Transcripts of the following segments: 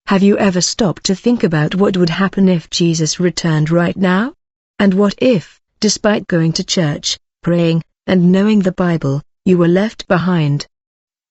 Have you ever stopped to think about what would happen if Jesus returned right now? And what if, despite going to church, praying, and knowing the Bible, you were left behind?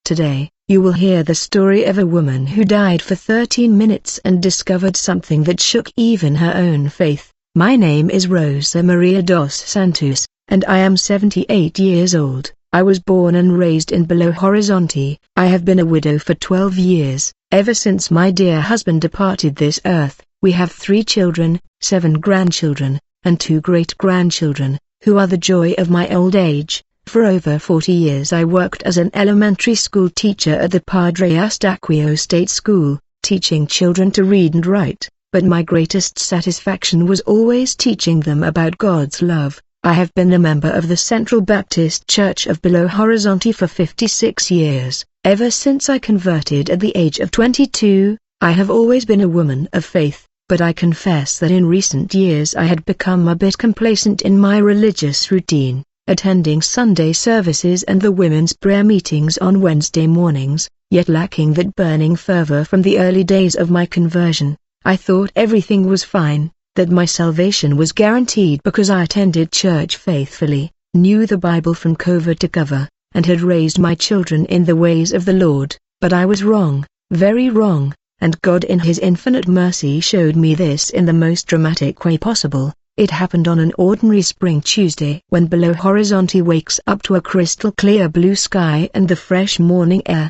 Today, you will hear the story of a woman who died for 13 minutes and discovered something that shook even her own faith. My name is Rosa Maria dos Santos, and I am 78 years old. I was born and raised in Belo Horizonte. I have been a widow for 12 years. Ever since my dear husband departed this earth, we have 3 children, 7 grandchildren, and 2 great-grandchildren, who are the joy of my old age. For over 40 years I worked as an elementary school teacher at the Padre Eustachio State School, teaching children to read and write, but my greatest satisfaction was always teaching them about God's love. I have been a member of the Central Baptist Church of Belo Horizonte for 56 years. Ever since I converted at the age of 22, I have always been a woman of faith, but I confess that in recent years I had become a bit complacent in my religious routine, attending Sunday services and the women's prayer meetings on Wednesday mornings, yet lacking that burning fervor from the early days of my conversion. I thought everything was fine, that my salvation was guaranteed because I attended church faithfully, knew the Bible from cover to cover, and had raised my children in the ways of the Lord. But I was wrong, very wrong, and God in His infinite mercy showed me this in the most dramatic way possible. It happened on an ordinary spring Tuesday when Belo Horizonte wakes up to a crystal clear blue sky and the fresh morning air.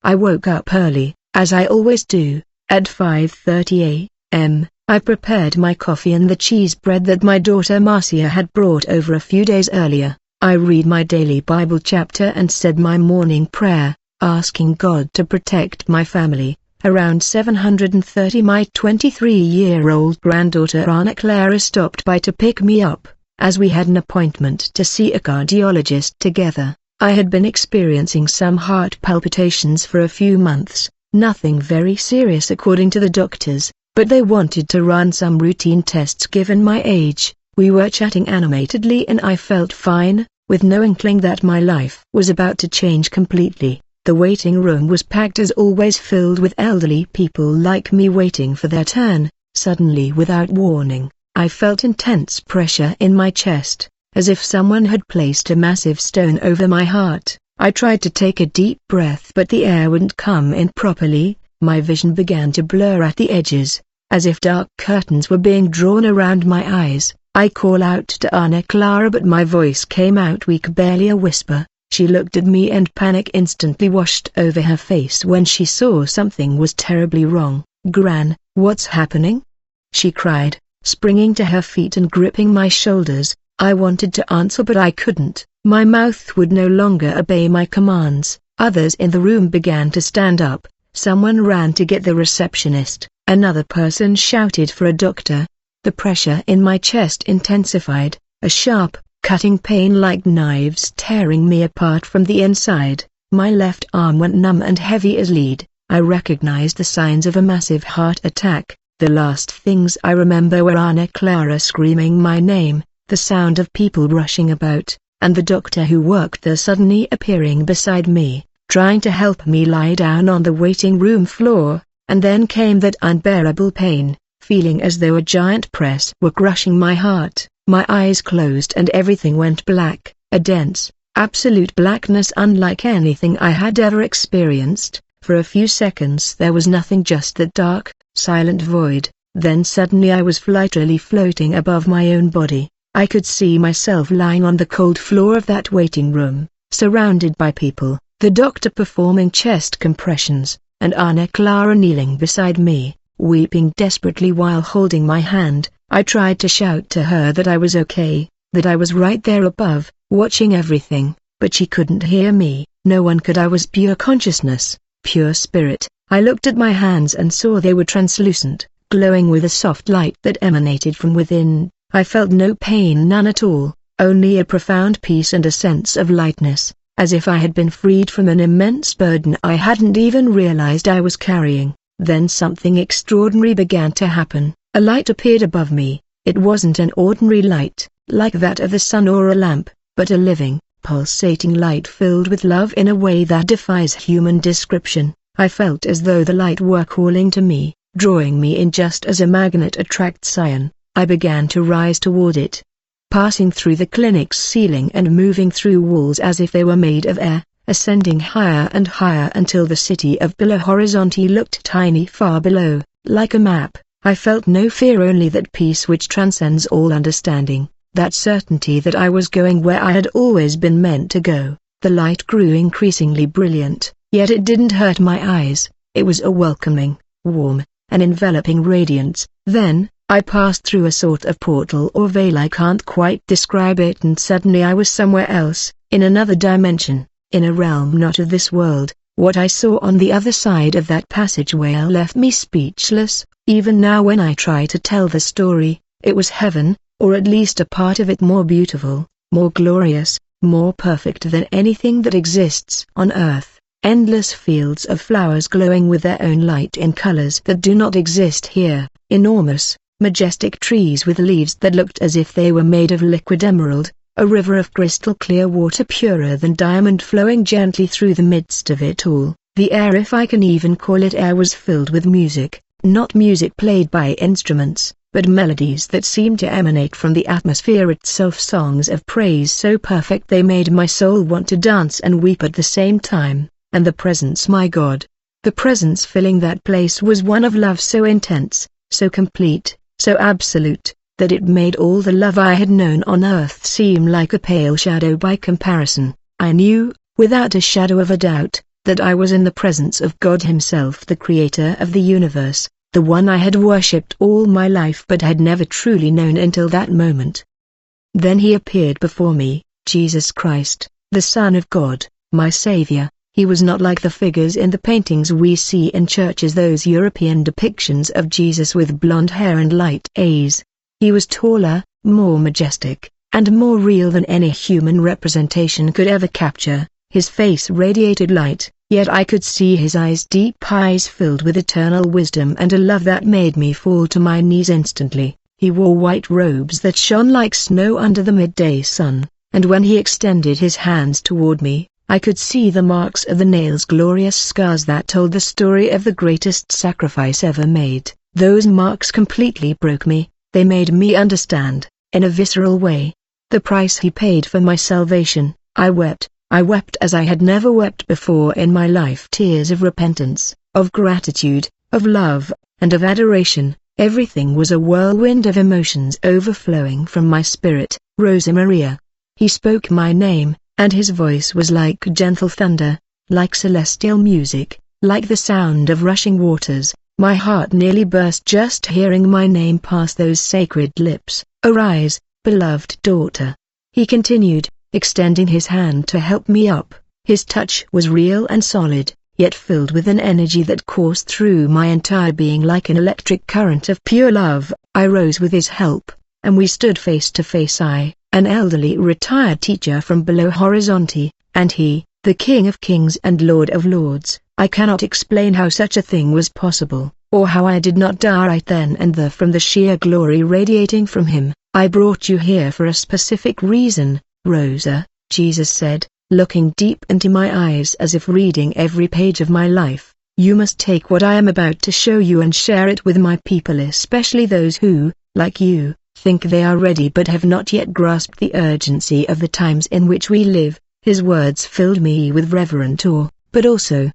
I woke up early, as I always do, at 5:30 a.m. I prepared my coffee and the cheese bread that my daughter Marcia had brought over a few days earlier. I read my daily Bible chapter and said my morning prayer, asking God to protect my family. Around 7:30 my 23-year-old granddaughter Ana Clara stopped by to pick me up, as we had an appointment to see a cardiologist together. I had been experiencing some heart palpitations for a few months, nothing very serious according to the doctors, but they wanted to run some routine tests given my age. We were chatting animatedly and I felt fine, with no inkling that my life was about to change completely. The waiting room was packed as always, filled with elderly people like me waiting for their turn. Suddenly, without warning, I felt intense pressure in my chest, as if someone had placed a massive stone over my heart. I tried to take a deep breath but the air wouldn't come in properly. My vision began to blur at the edges, as if dark curtains were being drawn around my eyes. I called out to Ana Clara but my voice came out weak, barely a whisper. She looked at me and panic instantly washed over her face when she saw something was terribly wrong. "Gran, what's happening?" she cried, springing to her feet and gripping my shoulders. I wanted to answer but I couldn't. My mouth would no longer obey my commands. Others in the room began to stand up. Someone ran to get the receptionist. Another person shouted for a doctor. The pressure in my chest intensified, a sharp, cutting pain like knives tearing me apart from the inside. My left arm went numb and heavy as lead. I recognized the signs of a massive heart attack. The last things I remember were Ana Clara screaming my name, the sound of people rushing about, and the doctor who worked there suddenly appearing beside me, trying to help me lie down on the waiting room floor. And then came that unbearable pain, feeling as though a giant press were crushing my heart. My eyes closed and everything went black, a dense, absolute blackness unlike anything I had ever experienced. For a few seconds there was nothing, just that dark, silent void. Then suddenly I was literally floating above my own body. I could see myself lying on the cold floor of that waiting room, surrounded by people, the doctor performing chest compressions, and Ana Clara kneeling beside me, weeping desperately while holding my hand. I tried to shout to her that I was okay, that I was right there above, watching everything, but she couldn't hear me. No one could. I was pure consciousness, pure spirit. I looked at my hands and saw they were translucent, glowing with a soft light that emanated from within. I felt no pain, none at all, only a profound peace and a sense of lightness, as if I had been freed from an immense burden I hadn't even realized I was carrying. Then something extraordinary began to happen. A light appeared above me. It wasn't an ordinary light, like that of the sun or a lamp, but a living, pulsating light filled with love in a way that defies human description. I felt as though the light were calling to me, drawing me in just as a magnet attracts iron. I began to rise toward it, passing through the clinic's ceiling and moving through walls as if they were made of air, ascending higher and higher until the city of Belo Horizonte looked tiny far below, like a map. I felt no fear, only that peace which transcends all understanding, that certainty that I was going where I had always been meant to go. The light grew increasingly brilliant, yet it didn't hurt my eyes. It was a welcoming, warm, and enveloping radiance. Then, I passed through a sort of portal or veil, I can't quite describe it, and suddenly I was somewhere else, in another dimension, in a realm not of this world. What I saw on the other side of that passageway left me speechless. Even now when I try to tell the story, it was heaven, or at least a part of it, more beautiful, more glorious, more perfect than anything that exists on earth. Endless fields of flowers glowing with their own light in colors that do not exist here, enormous, majestic trees with leaves that looked as if they were made of liquid emerald, a river of crystal clear water purer than diamond flowing gently through the midst of it all. The air, if I can even call it air, was filled with music, not music played by instruments, but melodies that seemed to emanate from the atmosphere itself, songs of praise so perfect they made my soul want to dance and weep at the same time. And the presence, my God, the presence filling that place was one of love so intense, so complete, so absolute, that it made all the love I had known on earth seem like a pale shadow by comparison. I knew, without a shadow of a doubt, that I was in the presence of God Himself, the Creator of the universe, the one I had worshipped all my life but had never truly known until that moment. Then He appeared before me, Jesus Christ, the Son of God, my Savior. He was not like the figures in the paintings we see in churches, those European depictions of Jesus with blonde hair and light eyes. He was taller, more majestic, and more real than any human representation could ever capture. His face radiated light, yet I could see his eyes, deep eyes filled with eternal wisdom and a love that made me fall to my knees instantly. He wore white robes that shone like snow under the midday sun, and when he extended his hands toward me, I could see the marks of the nails, glorious scars that told the story of the greatest sacrifice ever made. Those marks completely broke me. They made me understand, in a visceral way, the price He paid for my salvation. I wept as I had never wept before in my life, tears of repentance, of gratitude, of love, and of adoration. Everything was a whirlwind of emotions overflowing from my spirit. Rosa Maria. He spoke my name, and His voice was like gentle thunder, like celestial music, like the sound of rushing waters. My heart nearly burst just hearing my name pass those sacred lips. Arise, beloved daughter. He continued, extending His hand to help me up. His touch was real and solid, yet filled with an energy that coursed through my entire being like an electric current of pure love. I rose with His help, and we stood face to face, I, an elderly retired teacher from Belo Horizonte, and he, the King of Kings and Lord of Lords. I cannot explain how such a thing was possible, or how I did not die right then and there from the sheer glory radiating from Him. I brought you here for a specific reason, Rosa, Jesus said, looking deep into my eyes as if reading every page of my life. You must take what I am about to show you and share it with my people, especially those who, like you, think they are ready but have not yet grasped the urgency of the times in which we live. His words filled me with reverent awe, but also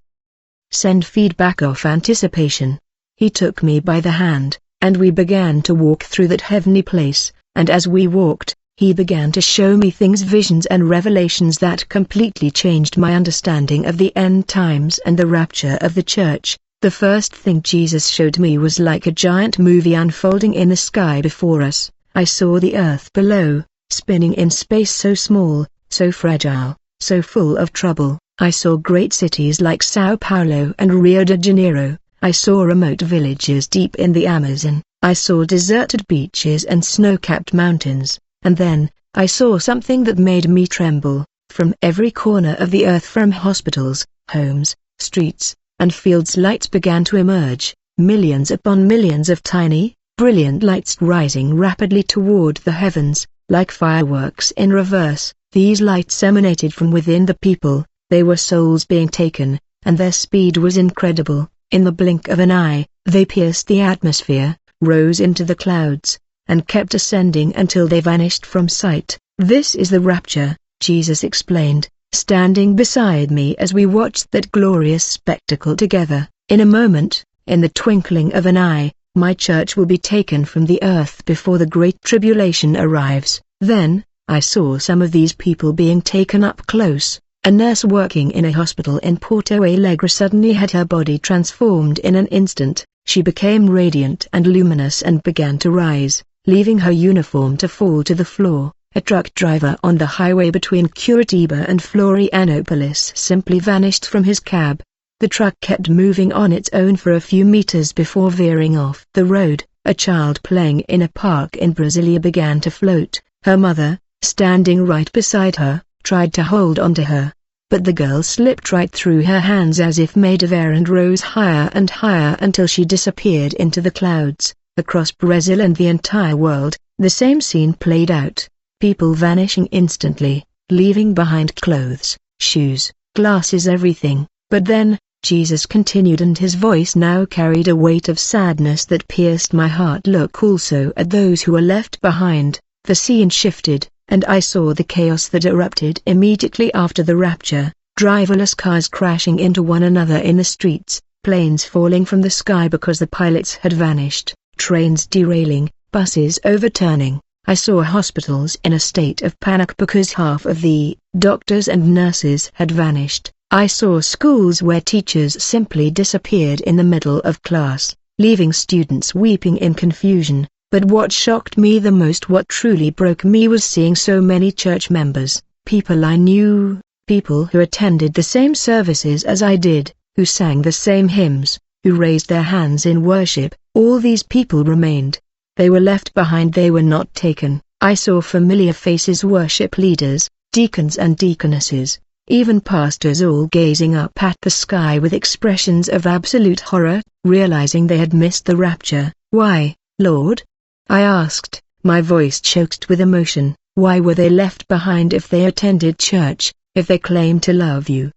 send feedback of anticipation. He took me by the hand, and we began to walk through that heavenly place, and as we walked, He began to show me things, visions and revelations that completely changed my understanding of the end times and the rapture of the church. The first thing Jesus showed me was like a giant movie unfolding in the sky before us. I saw the earth below, spinning in space, so small, so fragile, so full of trouble. I saw great cities like Sao Paulo and Rio de Janeiro. I saw remote villages deep in the Amazon. I saw deserted beaches and snow-capped mountains. And then, I saw something that made me tremble. From every corner of the earth, from hospitals, homes, streets, and fields, lights began to emerge, millions upon millions of tiny, brilliant lights rising rapidly toward the heavens, like fireworks in reverse. These lights emanated from within the people. They were souls being taken, and their speed was incredible. In the blink of an eye, they pierced the atmosphere, rose into the clouds, and kept ascending until they vanished from sight. "This is the rapture," Jesus explained, standing beside me as we watched that glorious spectacle together. "In a moment, in the twinkling of an eye, my church will be taken from the earth before the great tribulation arrives." Then, I saw some of these people being taken up close. A nurse working in a hospital in Porto Alegre suddenly had her body transformed in an instant. She became radiant and luminous and began to rise, leaving her uniform to fall to the floor. A truck driver on the highway between Curitiba and Florianopolis simply vanished from his cab. The truck kept moving on its own for a few meters before veering off the road. A child playing in a park in Brasilia began to float. Her mother, standing right beside her, tried to hold onto her, but the girl slipped right through her hands as if made of air and rose higher and higher until she disappeared into the clouds. Across Brazil and the entire world, the same scene played out. People vanishing instantly, leaving behind clothes, shoes, glasses, everything. But then, Jesus continued, and his voice now carried a weight of sadness that pierced my heart. "Look also at those who are left behind." The scene shifted, and I saw the chaos that erupted immediately after the rapture. Driverless cars crashing into one another in the streets, planes falling from the sky because the pilots had vanished, trains derailing, buses overturning. I saw hospitals in a state of panic because half of the doctors and nurses had vanished. I saw schools where teachers simply disappeared in the middle of class, leaving students weeping in confusion. But what shocked me the most, what truly broke me, was seeing so many church members, people I knew, people who attended the same services as I did, who sang the same hymns, who raised their hands in worship. All these people remained. They were left behind, they were not taken. I saw familiar faces, worship leaders, deacons and deaconesses, even pastors, all gazing up at the sky with expressions of absolute horror, realizing they had missed the rapture. "Why, Lord?" I asked, my voice choked with emotion. "Why were they left behind if they attended church, if they claimed to love you?"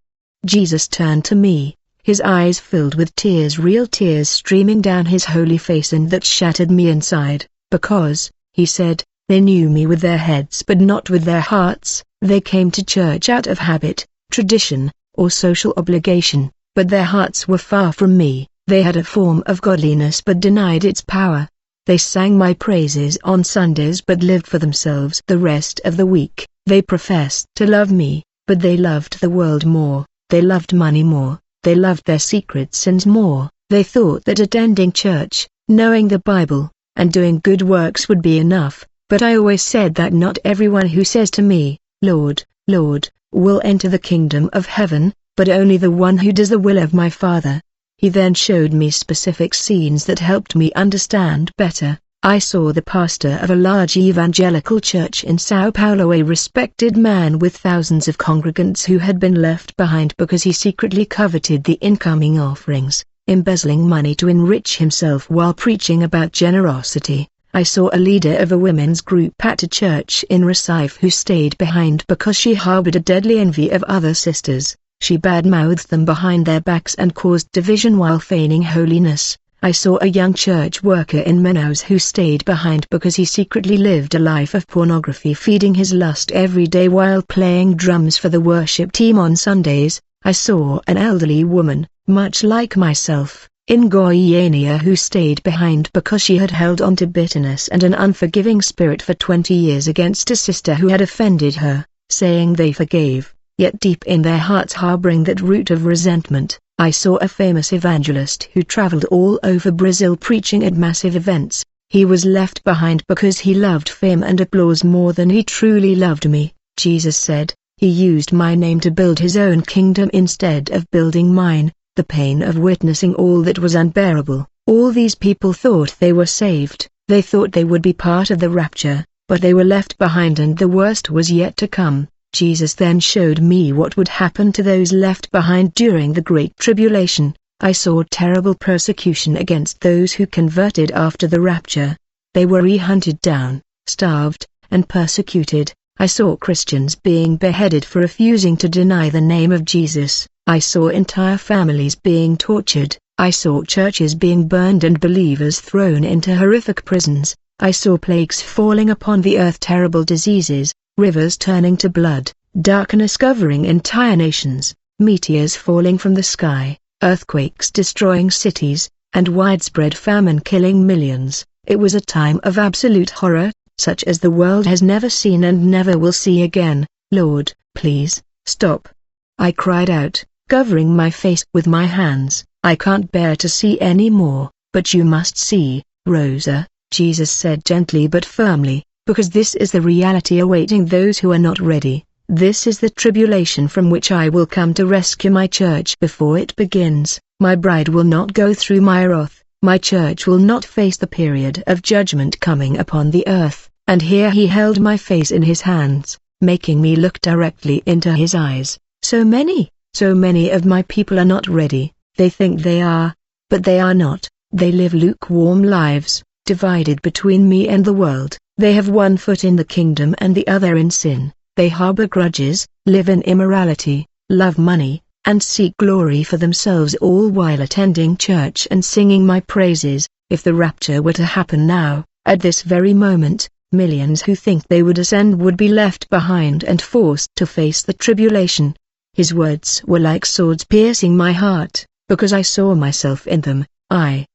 Jesus turned to me, his eyes filled with tears, real tears streaming down his holy face, and that shattered me inside. "Because," he said, "they knew me with their heads but not with their hearts. They came to church out of habit, tradition, or social obligation, but their hearts were far from me. They had a form of godliness but denied its power. They sang my praises on Sundays but lived for themselves the rest of the week. They professed to love me, but they loved the world more. They loved money more. They loved their secret sins more. They thought that attending church, knowing the Bible, and doing good works would be enough. But I always said that not everyone who says to me, 'Lord, Lord,' will enter the kingdom of heaven, but only the one who does the will of my Father." He then showed me specific scenes that helped me understand better. I saw the pastor of a large evangelical church in Sao Paulo, a respected man with thousands of congregants who had been left behind because he secretly coveted the incoming offerings, embezzling money to enrich himself while preaching about generosity. I saw a leader of a women's group at a church in Recife who stayed behind because she harbored a deadly envy of other sisters. She bad-mouthed them behind their backs and caused division while feigning holiness. I saw a young church worker in Manaus who stayed behind because he secretly lived a life of pornography, feeding his lust every day while playing drums for the worship team on Sundays. I saw an elderly woman, much like myself, in Goiânia who stayed behind because she had held on to bitterness and an unforgiving spirit for 20 years against a sister who had offended her, saying they forgave, yet deep in their hearts harboring that root of resentment. I saw a famous evangelist who traveled all over Brazil preaching at massive events. He was left behind because he loved fame and applause more than he truly loved me. Jesus said, he used my name to build his own kingdom instead of building mine. The pain of witnessing all that was unbearable. All these people thought they were saved. They thought they would be part of the rapture, but they were left behind and the worst was yet to come. Jesus then showed me what would happen to those left behind during the Great Tribulation. I saw terrible persecution against those who converted after the rapture. They were hunted down, starved, and persecuted. I saw Christians being beheaded for refusing to deny the name of Jesus. I saw entire families being tortured. I saw churches being burned and believers thrown into horrific prisons. I saw plagues falling upon the earth, terrible diseases, rivers turning to blood, darkness covering entire nations, meteors falling from the sky, earthquakes destroying cities, and widespread famine killing millions. It was a time of absolute horror, such as the world has never seen and never will see again. Lord, please, stop. I cried out, covering my face with my hands. I can't bear to see any more. But you must see, Rosa, Jesus said gently but firmly, because this is the reality awaiting those who are not ready. This is the tribulation from which I will come to rescue my church before it begins. My bride will not go through my wrath. My church will not face the period of judgment coming upon the earth. And here he held my face in his hands, making me look directly into his eyes. So many of my people are not ready. They think they are, but they are not. They live lukewarm lives, divided between me and the world. They have one foot in the kingdom and the other in sin. They harbor grudges, live in immorality, love money, and seek glory for themselves, all while attending church and singing my praises. If the rapture were to happen now, at this very moment, millions who think they would ascend would be left behind and forced to face the tribulation. His words were like swords piercing my heart, because I saw myself in them. I,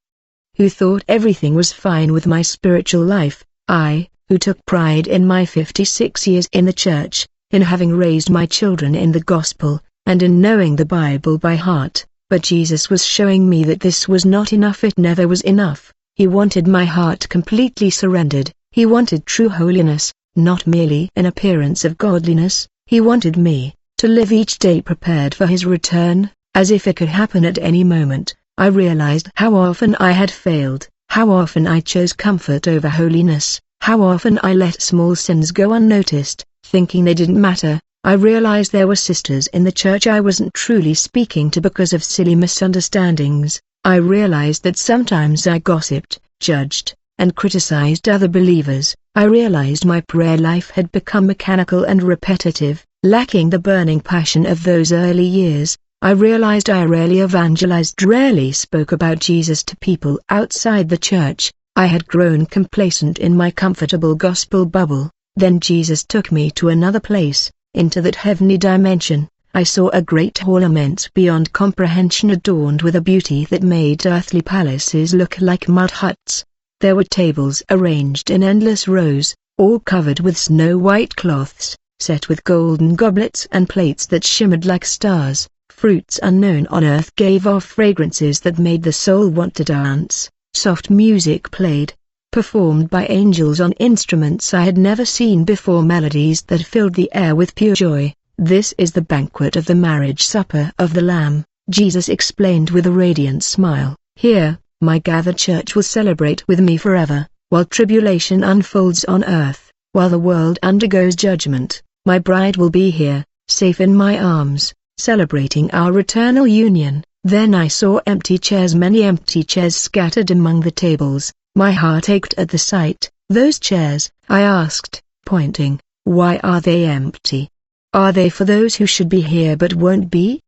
who thought everything was fine with my spiritual life, I, who took pride in my 56 years in the church, in having raised my children in the gospel, and in knowing the Bible by heart, but Jesus was showing me that this was not enough. It never was enough. He wanted my heart completely surrendered. He wanted true holiness, not merely an appearance of godliness. He wanted me to live each day prepared for his return, as if it could happen at any moment. I realized how often I had failed, how often I chose comfort over holiness, how often I let small sins go unnoticed, thinking they didn't matter. I realized there were sisters in the church I wasn't truly speaking to because of silly misunderstandings. I realized that sometimes I gossiped, judged, and criticized other believers. I realized my prayer life had become mechanical and repetitive, lacking the burning passion of those early years. I realized I rarely evangelized, rarely spoke about Jesus to people outside the church. I had grown complacent in my comfortable gospel bubble. Then Jesus took me to another place, into that heavenly dimension. I saw a great hall immense beyond comprehension, adorned with a beauty that made earthly palaces look like mud huts. There were tables arranged in endless rows, all covered with snow-white cloths, set with golden goblets and plates that shimmered like stars. Fruits unknown on earth gave off fragrances that made the soul want to dance. Soft music played, performed by angels on instruments I had never seen before, melodies that filled the air with pure joy. This is the banquet of the marriage supper of the Lamb, Jesus explained with a radiant smile. Here, my gathered church will celebrate with me forever, while tribulation unfolds on earth, while the world undergoes judgment. My bride will be here, safe in my arms, celebrating our eternal union. Then I saw empty chairs, many empty chairs scattered among the tables. My heart ached at the sight. Those chairs, I asked, pointing, why are they empty? Are they for those who should be here but won't be?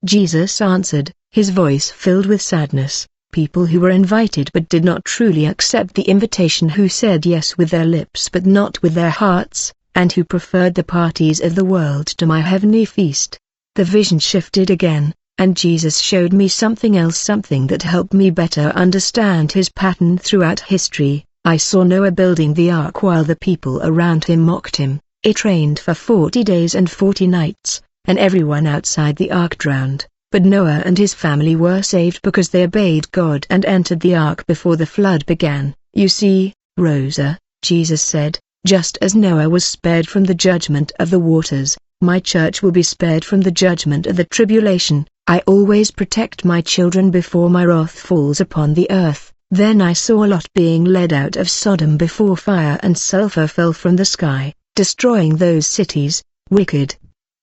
Jesus answered, his voice filled with sadness, people who were invited but did not truly accept the invitation, who said yes with their lips but not with their hearts, and who preferred the parties of the world to my heavenly feast. The vision shifted again, and Jesus showed me something else, something that helped me better understand his pattern throughout history. I saw Noah building the ark while the people around him mocked him. It rained for 40 days and 40 nights, and everyone outside the ark drowned. But Noah and his family were saved because they obeyed God and entered the ark before the flood began. You see, Rosa, Jesus said, just as Noah was spared from the judgment of the waters, my church will be spared from the judgment of the tribulation. I always protect my children before my wrath falls upon the earth. Then I saw Lot being led out of Sodom before fire and sulfur fell from the sky, destroying those cities. Wicked.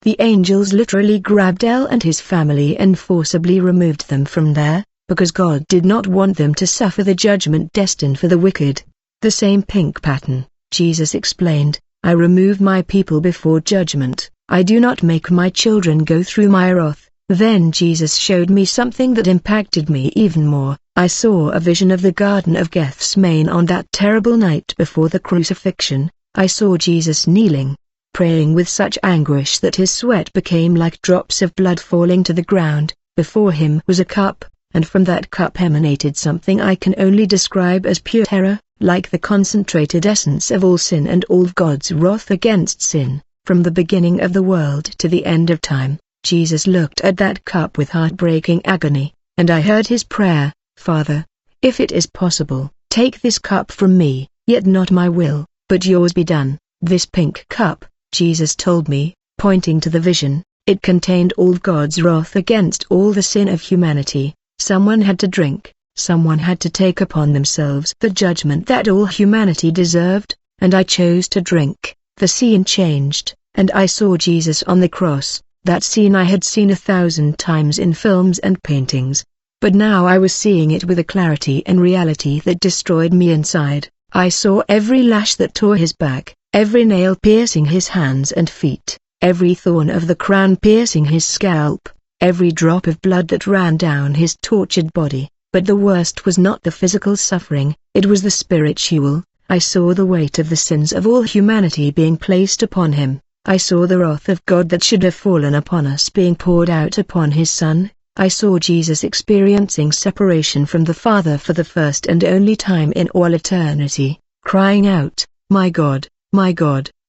The angels literally grabbed Lot and his family and forcibly removed them from there, because God did not want them to suffer the judgment destined for the wicked. The same pink pattern, Jesus explained. I remove my people before judgment. I do not make my children go through my wrath. Then Jesus showed me something that impacted me even more. I saw a vision of the Garden of Gethsemane on that terrible night before the crucifixion. I saw Jesus kneeling, praying with such anguish that his sweat became like drops of blood falling to the ground. Before him was a cup, and from that cup emanated something I can only describe as pure terror, like the concentrated essence of all sin and all of God's wrath against sin, from the beginning of the world to the end of time. Jesus looked at that cup with heartbreaking agony, and I heard his prayer, "Father, if it is possible, take this cup from me, yet not my will, but yours be done." This pink cup, Jesus told me, pointing to the vision, it contained all of God's wrath against all the sin of humanity. Someone had to drink, someone had to take upon themselves the judgment that all humanity deserved, and I chose to drink. The scene changed, and I saw Jesus on the cross. That scene I had seen 1,000 times in films and paintings, but now I was seeing it with a clarity and reality that destroyed me inside. I saw every lash that tore his back, every nail piercing his hands and feet, every thorn of the crown piercing his scalp, every drop of blood that ran down his tortured body. But the worst was not the physical suffering, it was the spiritual. I saw the weight of the sins of all humanity being placed upon him. I saw the wrath of God that should have fallen upon us being poured out upon his Son. I saw Jesus experiencing separation from the Father for the first and only time in all eternity, crying out, my God,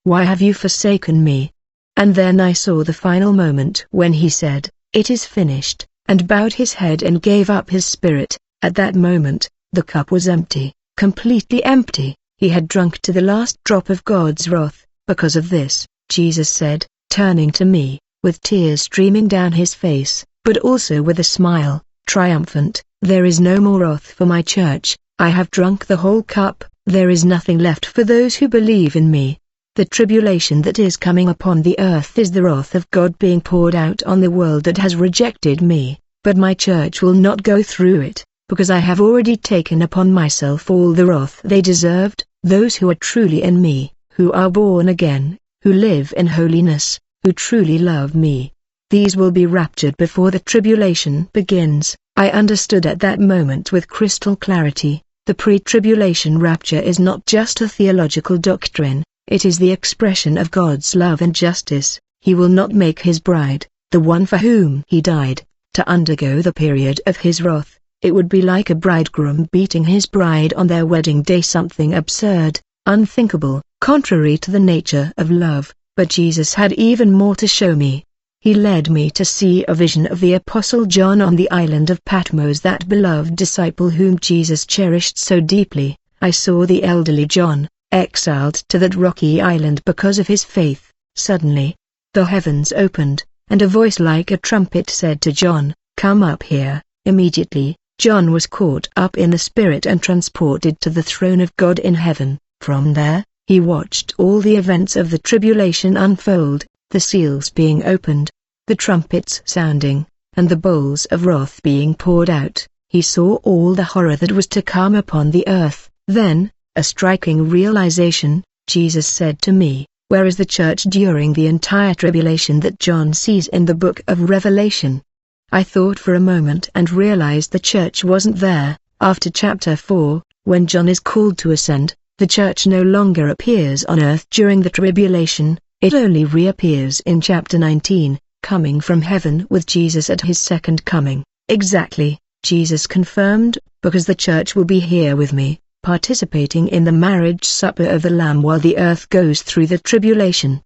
why have you forsaken me?" And then I saw the final moment when he said, "It is finished," and bowed his head and gave up his spirit. At that moment, the cup was empty, completely empty. He had drunk to the last drop of God's wrath. Because of this, Jesus said, turning to me, with tears streaming down his face, but also with a smile, triumphant, "There is no more wrath for my church. I have drunk the whole cup. There is nothing left for those who believe in me. The tribulation that is coming upon the earth is the wrath of God being poured out on the world that has rejected me, but my church will not go through it, because I have already taken upon myself all the wrath they deserved. Those who are truly in me, who are born again, who live in holiness, who truly love me, these will be raptured before the tribulation begins." I understood at that moment with crystal clarity, the pre-tribulation rapture is not just a theological doctrine, it is the expression of God's love and justice. He will not make his bride, the one for whom he died, to undergo the period of his wrath. It would be like a bridegroom beating his bride on their wedding day, something absurd, unthinkable, contrary to the nature of love. But Jesus had even more to show me. He led me to see a vision of the Apostle John on the island of Patmos, that beloved disciple whom Jesus cherished so deeply. I saw the elderly John, exiled to that rocky island because of his faith. Suddenly, the heavens opened, and a voice like a trumpet said to John, "Come up here." Immediately, John was caught up in the Spirit and transported to the throne of God in heaven. From there, he watched all the events of the tribulation unfold, the seals being opened, the trumpets sounding, and the bowls of wrath being poured out. He saw all the horror that was to come upon the earth. Then, a striking realization, Jesus said to me, "Where is the church during the entire tribulation that John sees in the book of Revelation?" I thought for a moment and realized the church wasn't there. After chapter 4, when John is called to ascend, the church no longer appears on earth during the tribulation, it only reappears in chapter 19, coming from heaven with Jesus at his second coming. Exactly, Jesus confirmed, because the church will be here with me, participating in the marriage supper of the Lamb while the earth goes through the tribulation.